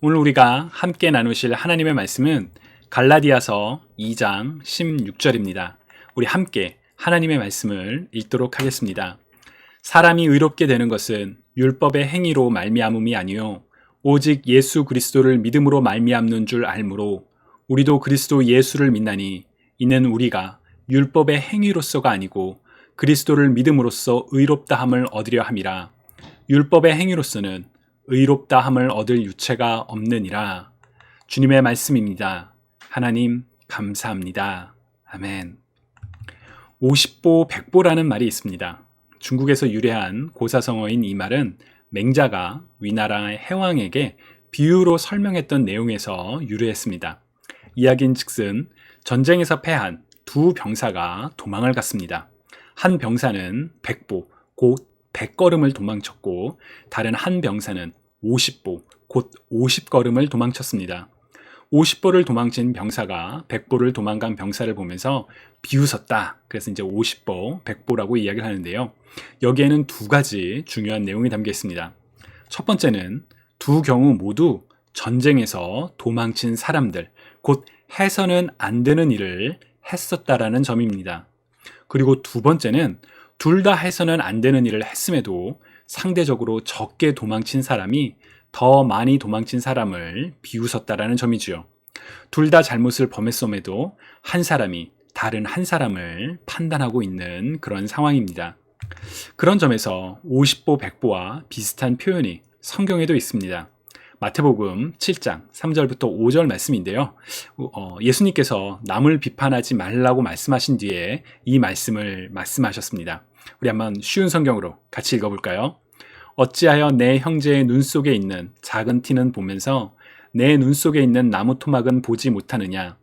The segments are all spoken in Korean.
오늘 우리가 함께 나누실 하나님의 말씀은 갈라디아서 2장 16절입니다. 우리 함께 하나님의 말씀을 읽도록 하겠습니다. 사람이 의롭게 되는 것은 율법의 행위로 말미암음이 아니요 오직 예수 그리스도를 믿음으로 말미암는 줄 알므로 우리도 그리스도 예수를 믿나니 이는 우리가 율법의 행위로서가 아니고 그리스도를 믿음으로써 의롭다함을 얻으려 함이라. 율법의 행위로서는 의롭다함을 얻을 유체가 없느니라. 주님의 말씀입니다. 하나님 감사합니다. 아멘. 50보 100보라는 말이 있습니다. 중국에서 유래한 고사성어인 이 말은 맹자가 위나라의 해왕에게 비유로 설명했던 내용에서 유래했습니다. 이야기인즉슨 전쟁에서 패한 두 병사가 도망을 갔습니다. 한 병사는 100보, 곧 100걸음을 도망쳤고 다른 한 병사는 50보, 곧 50걸음을 도망쳤습니다. 50보를 도망친 병사가 100보를 도망간 병사를 보면서 비웃었다. 그래서 이제 50보, 100보라고 이야기를 하는데요. 여기에는 두 가지 중요한 내용이 담겨 있습니다. 첫 번째는 두 경우 모두 전쟁에서 도망친 사람들, 곧 해서는 안 되는 일을 했었다라는 점입니다. 그리고 두 번째는 둘 다 해서는 안 되는 일을 했음에도 상대적으로 적게 도망친 사람이 더 많이 도망친 사람을 비웃었다라는 점이지요. 둘 다 잘못을 범했음에도 한 사람이 다른 한 사람을 판단하고 있는 그런 상황입니다. 그런 점에서 50보 100보와 비슷한 표현이 성경에도 있습니다. 마태복음 7장 3절부터 5절 말씀인데요. 예수님께서 남을 비판하지 말라고 말씀하신 뒤에 이 말씀을 말씀하셨습니다. 우리 한번 쉬운 성경으로 같이 읽어볼까요? 어찌하여 내 형제의 눈 속에 있는 작은 티는 보면서 내 눈 속에 있는 나무 토막은 보지 못하느냐?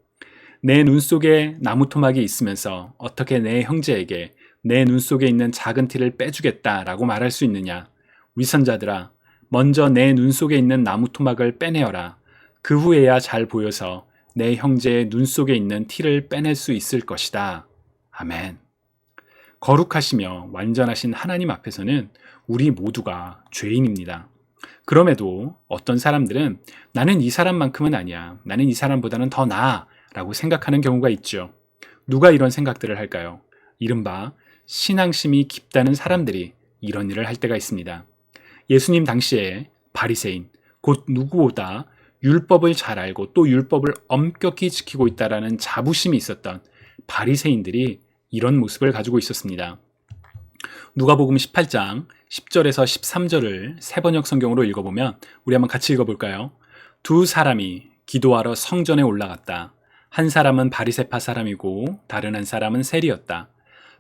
내 눈 속에 나무 토막이 있으면서 어떻게 내 형제에게 내 눈 속에 있는 작은 티를 빼주겠다라고 말할 수 있느냐? 위선자들아, 먼저 내 눈 속에 있는 나무 토막을 빼내어라. 그 후에야 잘 보여서 내 형제의 눈 속에 있는 티를 빼낼 수 있을 것이다. 아멘. 거룩하시며 완전하신 하나님 앞에서는 우리 모두가 죄인입니다. 그럼에도 어떤 사람들은 나는 이 사람만큼은 아니야. 나는 이 사람보다는 더 나아. 라고 생각하는 경우가 있죠. 누가 이런 생각들을 할까요? 이른바 신앙심이 깊다는 사람들이 이런 일을 할 때가 있습니다. 예수님 당시에 바리새인, 곧 누구보다 율법을 잘 알고 또 율법을 엄격히 지키고 있다라는 자부심이 있었던 바리새인들이 이런 모습을 가지고 있었습니다. 누가복음 18장 10절에서 13절을 세번역 성경으로 읽어보면 우리 한번 같이 읽어볼까요? 두 사람이 기도하러 성전에 올라갔다. 한 사람은 바리새파 사람이고 다른 한 사람은 세리였다.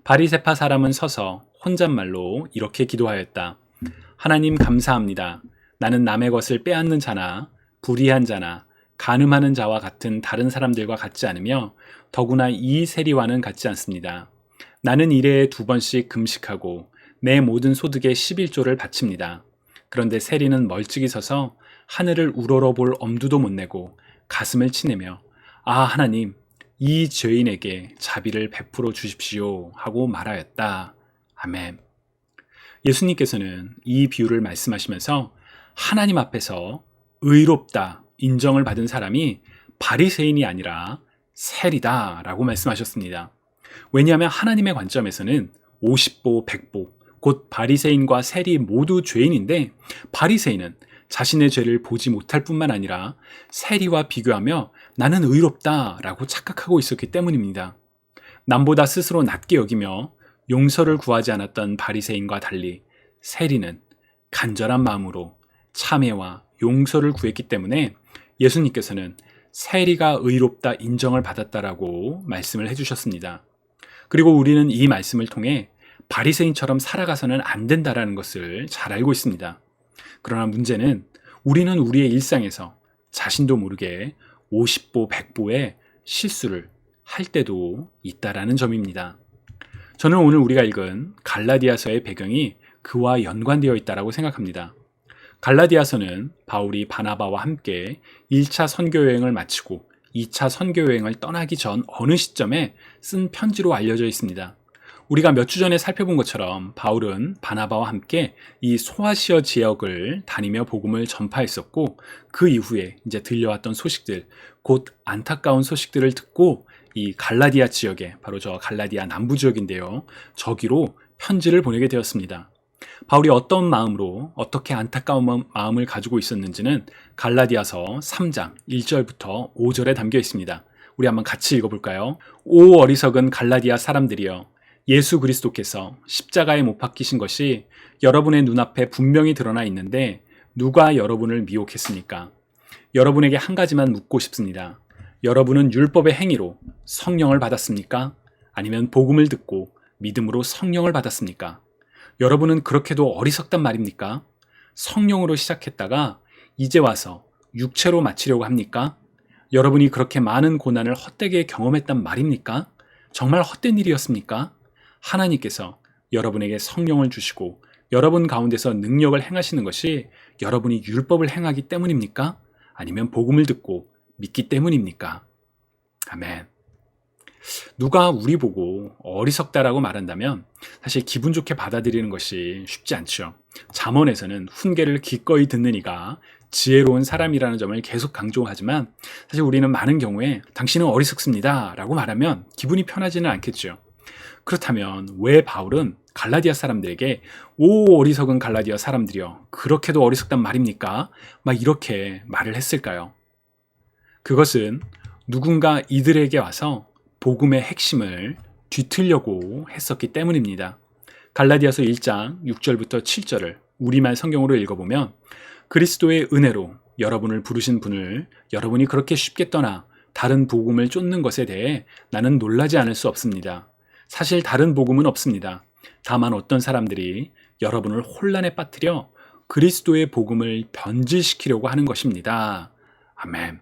바리새파 사람은 서서 혼잣말로 이렇게 기도하였다. 하나님 감사합니다. 나는 남의 것을 빼앗는 자나 불의한 자나 간음하는 자와 같은 다른 사람들과 같지 않으며 더구나 이 세리와는 같지 않습니다. 나는 일해에 2번씩 금식하고 내 모든 소득의 11조를 바칩니다. 그런데 세리는 멀찍이 서서 하늘을 우러러볼 엄두도 못 내고 가슴을 치내며 아 하나님 이 죄인에게 자비를 베풀어 주십시오 하고 말하였다. 아멘. 예수님께서는 이 비유를 말씀하시면서 하나님 앞에서 의롭다 인정을 받은 사람이 바리새인이 아니라 세리다 라고 말씀하셨습니다. 왜냐하면 하나님의 관점에서는 50보 100보 곧 바리새인과 세리 모두 죄인인데 바리새인은 자신의 죄를 보지 못할 뿐만 아니라 세리와 비교하며 나는 의롭다 라고 착각하고 있었기 때문입니다. 남보다 스스로 낮게 여기며 용서를 구하지 않았던 바리새인과 달리 세리는 간절한 마음으로 참회와 용서를 구했기 때문에 예수님께서는 세리가 의롭다 인정을 받았다라고 말씀을 해주셨습니다. 그리고 우리는 이 말씀을 통해 바리새인처럼 살아가서는 안 된다라는 것을 잘 알고 있습니다. 그러나 문제는 우리는 우리의 일상에서 자신도 모르게 50보 100보의 실수를 할 때도 있다라는 점입니다. 저는 오늘 우리가 읽은 갈라디아서의 배경이 그와 연관되어 있다고 생각합니다. 갈라디아서는 바울이 바나바와 함께 1차 선교 여행을 마치고 2차 선교 여행을 떠나기 전 어느 시점에 쓴 편지로 알려져 있습니다. 우리가 몇 주 전에 살펴본 것처럼 바울은 바나바와 함께 이 소아시아 지역을 다니며 복음을 전파했었고, 그 이후에 이제 들려왔던 소식들, 곧 안타까운 소식들을 듣고 이 갈라디아 지역에, 바로 저 갈라디아 남부 지역인데요, 저기로 편지를 보내게 되었습니다. 바울이 어떤 마음으로 어떻게 안타까운 마음을 가지고 있었는지는 갈라디아서 3장 1절부터 5절에 담겨 있습니다. 우리 한번 같이 읽어볼까요? 오 어리석은 갈라디아 사람들이여, 예수 그리스도께서 십자가에 못 박히신 것이 여러분의 눈앞에 분명히 드러나 있는데 누가 여러분을 미혹했습니까? 여러분에게 한 가지만 묻고 싶습니다. 여러분은 율법의 행위로 성령을 받았습니까? 아니면 복음을 듣고 믿음으로 성령을 받았습니까? 여러분은 그렇게도 어리석단 말입니까? 성령으로 시작했다가 이제 와서 육체로 마치려고 합니까? 여러분이 그렇게 많은 고난을 헛되게 경험했단 말입니까? 정말 헛된 일이었습니까? 하나님께서 여러분에게 성령을 주시고 여러분 가운데서 능력을 행하시는 것이 여러분이 율법을 행하기 때문입니까? 아니면 복음을 듣고 믿기 때문입니까? 아멘. 누가 우리 보고 어리석다라고 말한다면 사실 기분 좋게 받아들이는 것이 쉽지 않죠. 잠언에서는 훈계를 기꺼이 듣는 이가 지혜로운 사람이라는 점을 계속 강조하지만, 사실 우리는 많은 경우에 당신은 어리석습니다 라고 말하면 기분이 편하지는 않겠죠. 그렇다면 왜 바울은 갈라디아 사람들에게 오 어리석은 갈라디아 사람들이여, 그렇게도 어리석단 말입니까? 막 이렇게 말을 했을까요? 그것은 누군가 이들에게 와서 복음의 핵심을 뒤틀려고 했었기 때문입니다. 갈라디아서 1장 6절부터 7절을 우리말 성경으로 읽어보면, 그리스도의 은혜로 여러분을 부르신 분을 여러분이 그렇게 쉽게 떠나 다른 복음을 쫓는 것에 대해 나는 놀라지 않을 수 없습니다. 사실 다른 복음은 없습니다. 다만 어떤 사람들이 여러분을 혼란에 빠뜨려 그리스도의 복음을 변질시키려고 하는 것입니다. 아멘.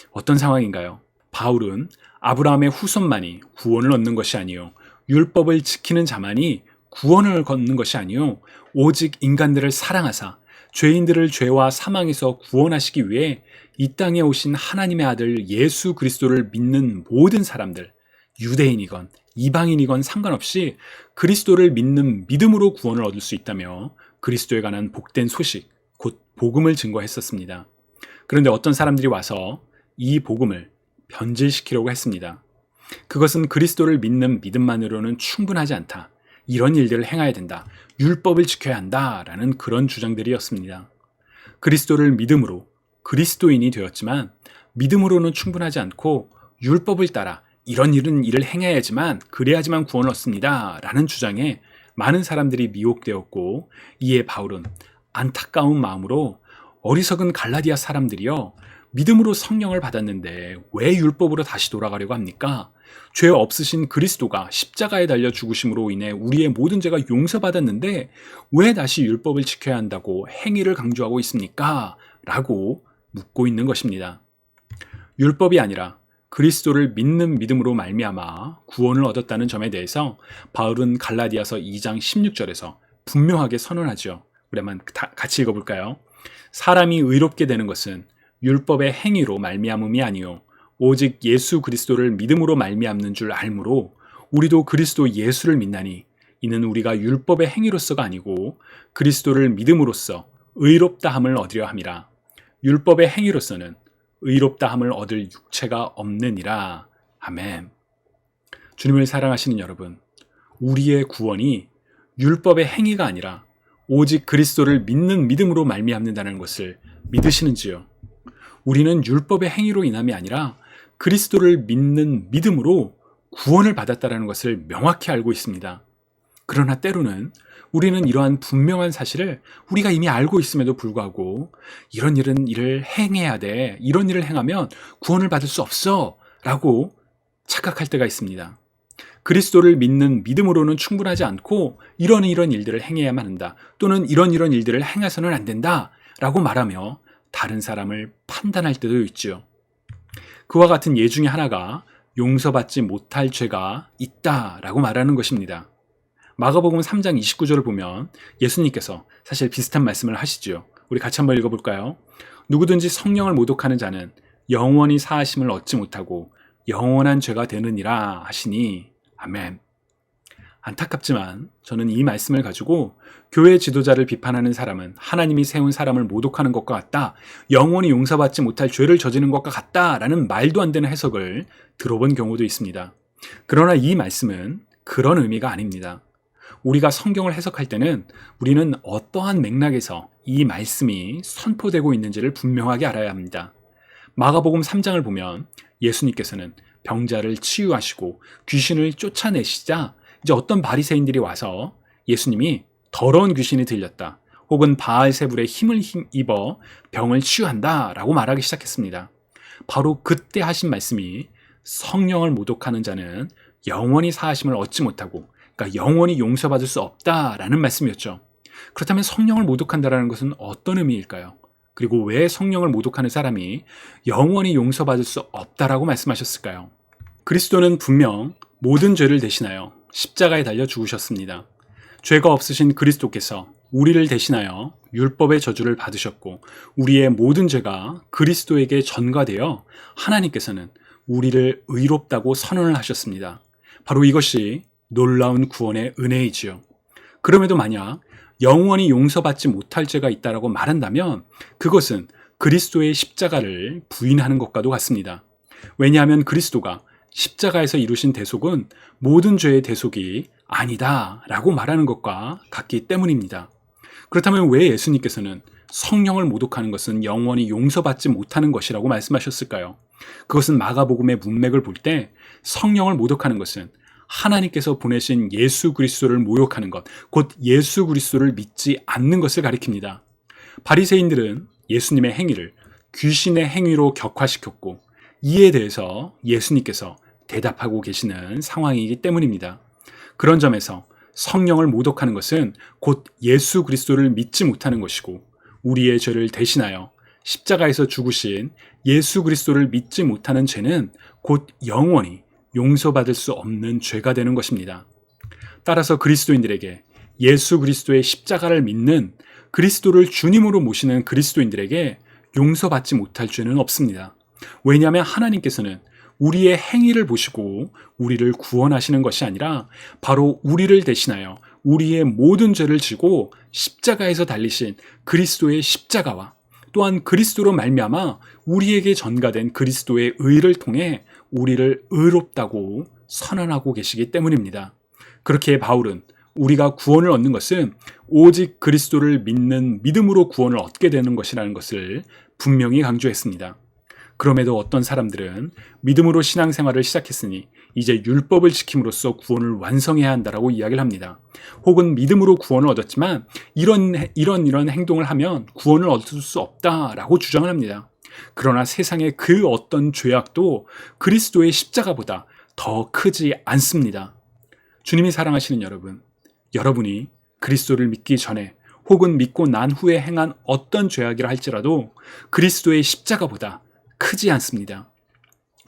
어떤 상황인가요? 바울은 아브라함의 후손만이 구원을 얻는 것이 아니요, 율법을 지키는 자만이 구원을 얻는 것이 아니요, 오직 인간들을 사랑하사 죄인들을 죄와 사망에서 구원하시기 위해 이 땅에 오신 하나님의 아들 예수 그리스도를 믿는 모든 사람들, 유대인이건 이방인이건 상관없이 그리스도를 믿는 믿음으로 구원을 얻을 수 있다며 그리스도에 관한 복된 소식, 곧 복음을 증거했었습니다. 그런데 어떤 사람들이 와서 이 복음을 변질시키려고 했습니다. 그것은 그리스도를 믿는 믿음만으로는 충분하지 않다, 이런 일들을 행해야 된다, 율법을 지켜야 한다 라는 그런 주장들이었습니다. 그리스도를 믿음으로 그리스도인이 되었지만 믿음으로는 충분하지 않고 율법을 따라 이런 일을 행해야지만, 그래야지만 구원을 얻습니다 라는 주장에 많은 사람들이 미혹되었고, 이에 바울은 안타까운 마음으로 어리석은 갈라디아 사람들이여, 믿음으로 성령을 받았는데 왜 율법으로 다시 돌아가려고 합니까? 죄 없으신 그리스도가 십자가에 달려 죽으심으로 인해 우리의 모든 죄가 용서받았는데 왜 다시 율법을 지켜야 한다고 행위를 강조하고 있습니까? 라고 묻고 있는 것입니다. 율법이 아니라 그리스도를 믿는 믿음으로 말미암아 구원을 얻었다는 점에 대해서 바울은 갈라디아서 2장 16절에서 분명하게 선언하죠. 우리 한번 같이 읽어볼까요? 사람이 의롭게 되는 것은 율법의 행위로 말미암음이 아니요 오직 예수 그리스도를 믿음으로 말미암는 줄 알므로 우리도 그리스도 예수를 믿나니 이는 우리가 율법의 행위로서가 아니고 그리스도를 믿음으로써 의롭다함을 얻으려 함이라. 율법의 행위로서는 의롭다함을 얻을 육체가 없느니라. 아멘. 주님을 사랑하시는 여러분, 우리의 구원이 율법의 행위가 아니라 오직 그리스도를 믿는 믿음으로 말미암는다는 것을 믿으시는지요? 우리는 율법의 행위로 인함이 아니라 그리스도를 믿는 믿음으로 구원을 받았다는 것을 명확히 알고 있습니다. 그러나 때로는 우리는 이러한 분명한 사실을 우리가 이미 알고 있음에도 불구하고 이런 일을 행해야 돼, 이런 일을 행하면 구원을 받을 수 없어 라고 착각할 때가 있습니다. 그리스도를 믿는 믿음으로는 충분하지 않고 이런 일들을 행해야만 한다, 또는 이런 일들을 행해서는 안 된다 라고 말하며 다른 사람을 판단할 때도 있죠. 그와 같은 예 중에 하나가 용서받지 못할 죄가 있다라고 말하는 것입니다. 마가복음 3장 29절을 보면 예수님께서 사실 비슷한 말씀을 하시죠. 우리 같이 한번 읽어볼까요? 누구든지 성령을 모독하는 자는 영원히 사하심을 얻지 못하고 영원한 죄가 되느니라 하시니. 아멘. 안타깝지만 저는 이 말씀을 가지고 교회 지도자를 비판하는 사람은 하나님이 세운 사람을 모독하는 것과 같다, 영원히 용서받지 못할 죄를 저지른 것과 같다라는 말도 안 되는 해석을 들어본 경우도 있습니다. 그러나 이 말씀은 그런 의미가 아닙니다. 우리가 성경을 해석할 때는 우리는 어떠한 맥락에서 이 말씀이 선포되고 있는지를 분명하게 알아야 합니다. 마가복음 3장을 보면 예수님께서는 병자를 치유하시고 귀신을 쫓아내시자 이제 어떤 바리새인들이 와서 예수님이 더러운 귀신이 들렸다, 혹은 바알세불의 힘을 입어 병을 치유한다 라고 말하기 시작했습니다. 바로 그때 하신 말씀이 성령을 모독하는 자는 영원히 사하심을 얻지 못하고, 그러니까 영원히 용서받을 수 없다라는 말씀이었죠. 그렇다면 성령을 모독한다라는 것은 어떤 의미일까요? 그리고 왜 성령을 모독하는 사람이 영원히 용서받을 수 없다라고 말씀하셨을까요? 그리스도는 분명 모든 죄를 대신하여 십자가에 달려 죽으셨습니다. 죄가 없으신 그리스도께서 우리를 대신하여 율법의 저주를 받으셨고, 우리의 모든 죄가 그리스도에게 전가되어 하나님께서는 우리를 의롭다고 선언을 하셨습니다. 바로 이것이 놀라운 구원의 은혜이지요. 그럼에도 만약 영원히 용서받지 못할 죄가 있다라고 말한다면 그것은 그리스도의 십자가를 부인하는 것과도 같습니다. 왜냐하면 그리스도가 십자가에서 이루신 대속은 모든 죄의 대속이 아니다라고 말하는 것과 같기 때문입니다. 그렇다면 왜 예수님께서는 성령을 모독하는 것은 영원히 용서받지 못하는 것이라고 말씀하셨을까요? 그것은 마가복음의 문맥을 볼 때 성령을 모독하는 것은 하나님께서 보내신 예수 그리스도를 모욕하는 것, 곧 예수 그리스도를 믿지 않는 것을 가리킵니다. 바리새인들은 예수님의 행위를 귀신의 행위로 격화시켰고, 이에 대해서 예수님께서 대답하고 계시는 상황이기 때문입니다. 그런 점에서 성령을 모독하는 것은 곧 예수 그리스도를 믿지 못하는 것이고, 우리의 죄를 대신하여 십자가에서 죽으신 예수 그리스도를 믿지 못하는 죄는 곧 영원히 용서받을 수 없는 죄가 되는 것입니다. 따라서 그리스도인들에게, 예수 그리스도의 십자가를 믿는, 그리스도를 주님으로 모시는 그리스도인들에게 용서받지 못할 죄는 없습니다. 왜냐하면 하나님께서는 우리의 행위를 보시고 우리를 구원하시는 것이 아니라 바로 우리를 대신하여 우리의 모든 죄를 지고 십자가에서 달리신 그리스도의 십자가와 또한 그리스도로 말미암아 우리에게 전가된 그리스도의 의를 통해 우리를 의롭다고 선언하고 계시기 때문입니다. 그렇게 바울은 우리가 구원을 얻는 것은 오직 그리스도를 믿는 믿음으로 구원을 얻게 되는 것이라는 것을 분명히 강조했습니다. 그럼에도 어떤 사람들은 믿음으로 신앙생활을 시작했으니 이제 율법을 지킴으로써 구원을 완성해야 한다라고 이야기를 합니다. 혹은 믿음으로 구원을 얻었지만 이런 행동을 하면 구원을 얻을 수 없다라고 주장을 합니다. 그러나 세상의 그 어떤 죄악도 그리스도의 십자가보다 더 크지 않습니다. 주님이 사랑하시는 여러분, 여러분이 그리스도를 믿기 전에 혹은 믿고 난 후에 행한 어떤 죄악이라 할지라도 그리스도의 십자가보다 크지 않습니다.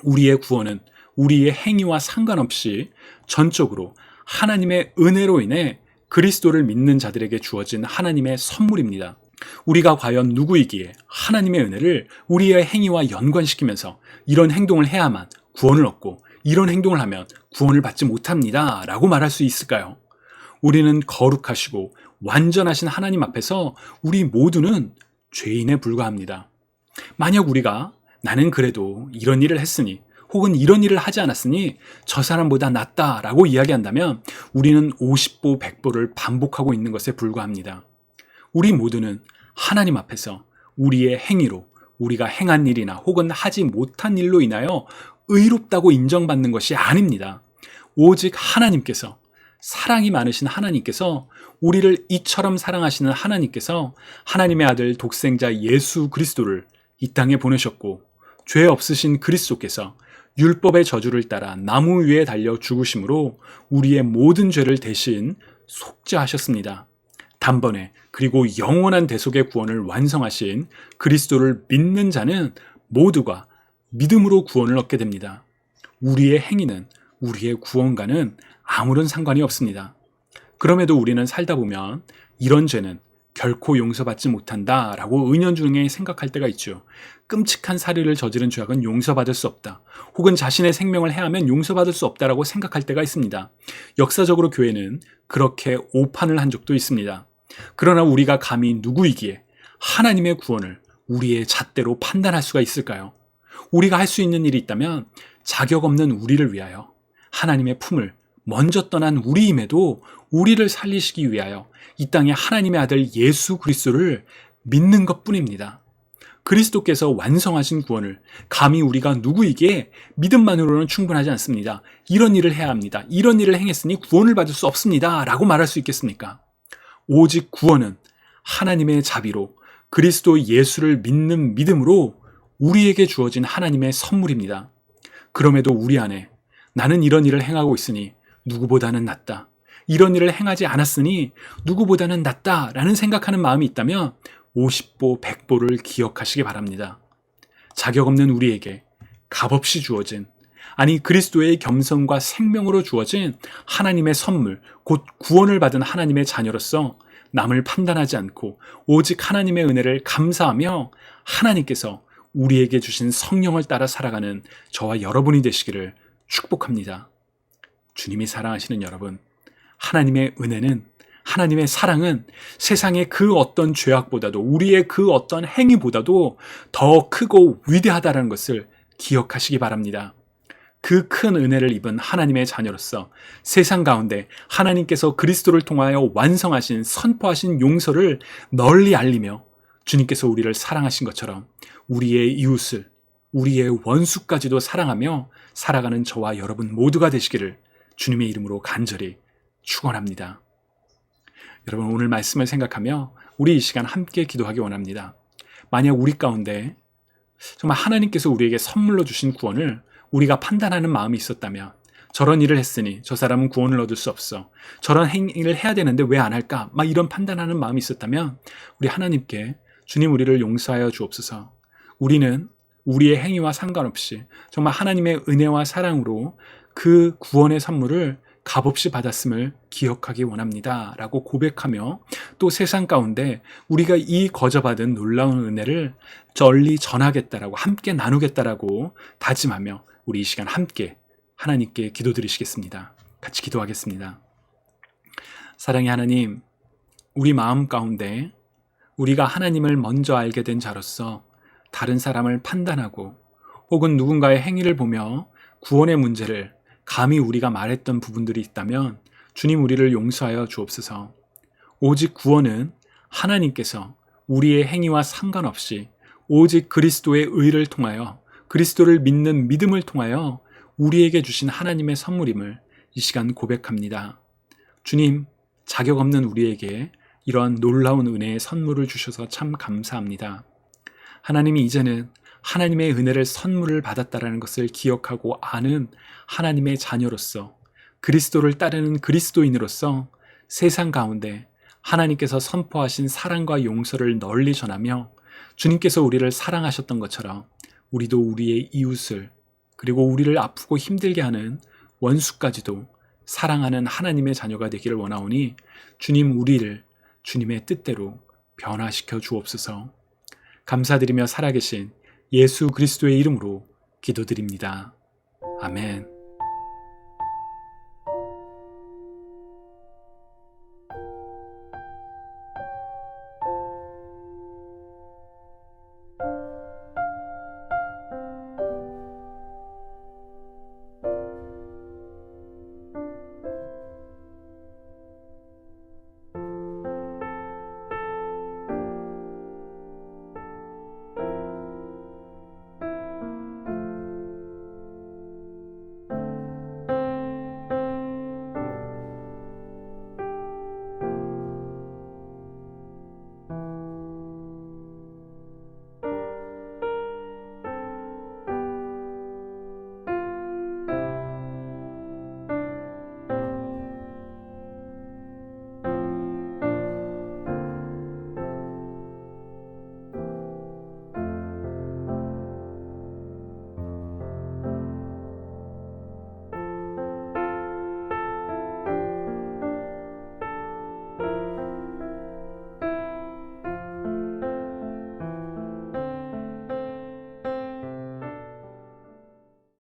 우리의 구원은 우리의 행위와 상관없이 전적으로 하나님의 은혜로 인해 그리스도를 믿는 자들에게 주어진 하나님의 선물입니다. 우리가 과연 누구이기에 하나님의 은혜를 우리의 행위와 연관시키면서 이런 행동을 해야만 구원을 얻고 이런 행동을 하면 구원을 받지 못합니다 라고 말할 수 있을까요? 우리는 거룩하시고 완전하신 하나님 앞에서 우리 모두는 죄인에 불과합니다. 만약 우리가 나는 그래도 이런 일을 했으니 혹은 이런 일을 하지 않았으니 저 사람보다 낫다라고 이야기한다면 우리는 50보 100보를 반복하고 있는 것에 불과합니다. 우리 모두는 하나님 앞에서 우리의 행위로 우리가 행한 일이나 혹은 하지 못한 일로 인하여 의롭다고 인정받는 것이 아닙니다. 오직 하나님께서, 사랑이 많으신 하나님께서, 우리를 이처럼 사랑하시는 하나님께서 하나님의 아들 독생자 예수 그리스도를 이 땅에 보내셨고, 죄 없으신 그리스도께서 율법의 저주를 따라 나무 위에 달려 죽으심으로 우리의 모든 죄를 대신 속죄하셨습니다. 단번에 그리고 영원한 대속의 구원을 완성하신 그리스도를 믿는 자는 모두가 믿음으로 구원을 얻게 됩니다. 우리의 행위는 우리의 구원과는 아무런 상관이 없습니다. 그럼에도 우리는 살다 보면 이런 죄는 결코 용서받지 못한다라고 은연중에 생각할 때가 있죠. 끔찍한 살인을 저지른 죄악은 용서받을 수 없다. 혹은 자신의 생명을 해하면 용서받을 수 없다라고 생각할 때가 있습니다. 역사적으로 교회는 그렇게 오판을 한 적도 있습니다. 그러나 우리가 감히 누구이기에 하나님의 구원을 우리의 잣대로 판단할 수가 있을까요? 우리가 할 수 있는 일이 있다면 자격 없는 우리를 위하여 하나님의 품을 먼저 떠난 우리임에도 우리를 살리시기 위하여 이 땅에 하나님의 아들 예수 그리스도를 믿는 것뿐입니다. 그리스도께서 완성하신 구원을 감히 우리가 누구이기에 믿음만으로는 충분하지 않습니다. 이런 일을 해야 합니다. 이런 일을 행했으니 구원을 받을 수 없습니다. 라고 말할 수 있겠습니까? 오직 구원은 하나님의 자비로 그리스도 예수를 믿는 믿음으로 우리에게 주어진 하나님의 선물입니다. 그럼에도 우리 안에 나는 이런 일을 행하고 있으니 누구보다는 낫다. 이런 일을 행하지 않았으니 누구보다는 낫다라는 생각하는 마음이 있다면 50보 100보를 기억하시기 바랍니다. 자격 없는 우리에게 값없이 주어진, 아니 그리스도의 겸손과 생명으로 주어진 하나님의 선물, 곧 구원을 받은 하나님의 자녀로서 남을 판단하지 않고 오직 하나님의 은혜를 감사하며 하나님께서 우리에게 주신 성령을 따라 살아가는 저와 여러분이 되시기를 축복합니다. 주님이 사랑하시는 여러분, 하나님의 은혜는, 하나님의 사랑은 세상의 그 어떤 죄악보다도, 우리의 그 어떤 행위보다도 더 크고 위대하다는 것을 기억하시기 바랍니다. 그 큰 은혜를 입은 하나님의 자녀로서 세상 가운데 하나님께서 그리스도를 통하여 완성하신, 선포하신 용서를 널리 알리며 주님께서 우리를 사랑하신 것처럼 우리의 이웃을, 우리의 원수까지도 사랑하며 살아가는 저와 여러분 모두가 되시기를 주님의 이름으로 간절히 축원합니다. 여러분, 오늘 말씀을 생각하며 우리 이 시간 함께 기도하기 원합니다. 만약 우리 가운데 정말 하나님께서 우리에게 선물로 주신 구원을 우리가 판단하는 마음이 있었다면, 저런 일을 했으니 저 사람은 구원을 얻을 수 없어, 저런 행위를 해야 되는데 왜 안 할까, 막 이런 판단하는 마음이 있었다면 우리 하나님께 주님 우리를 용서하여 주옵소서. 우리는 우리의 행위와 상관없이 정말 하나님의 은혜와 사랑으로 그 구원의 선물을 값없이 받았음을 기억하기 원합니다 라고 고백하며, 또 세상 가운데 우리가 이 거저받은 놀라운 은혜를 널리 전하겠다라고, 함께 나누겠다라고 다짐하며 우리 이 시간 함께 하나님께 기도드리시겠습니다. 같이 기도하겠습니다. 사랑의 하나님, 우리 마음 가운데 우리가 하나님을 먼저 알게 된 자로서 다른 사람을 판단하고 혹은 누군가의 행위를 보며 구원의 문제를 감히 우리가 말했던 부분들이 있다면 주님 우리를 용서하여 주옵소서. 오직 구원은 하나님께서 우리의 행위와 상관없이 오직 그리스도의 의를 통하여, 그리스도를 믿는 믿음을 통하여 우리에게 주신 하나님의 선물임을 이 시간 고백합니다. 주님, 자격 없는 우리에게 이러한 놀라운 은혜의 선물을 주셔서 참 감사합니다. 하나님이 이제는 하나님의 은혜를 선물을 받았다라는 것을 기억하고 아는 하나님의 자녀로서, 그리스도를 따르는 그리스도인으로서 세상 가운데 하나님께서 선포하신 사랑과 용서를 널리 전하며 주님께서 우리를 사랑하셨던 것처럼 우리도 우리의 이웃을, 그리고 우리를 아프고 힘들게 하는 원수까지도 사랑하는 하나님의 자녀가 되기를 원하오니 주님 우리를 주님의 뜻대로 변화시켜 주옵소서. 감사드리며 살아계신 예수 그리스도의 이름으로 기도드립니다. 아멘.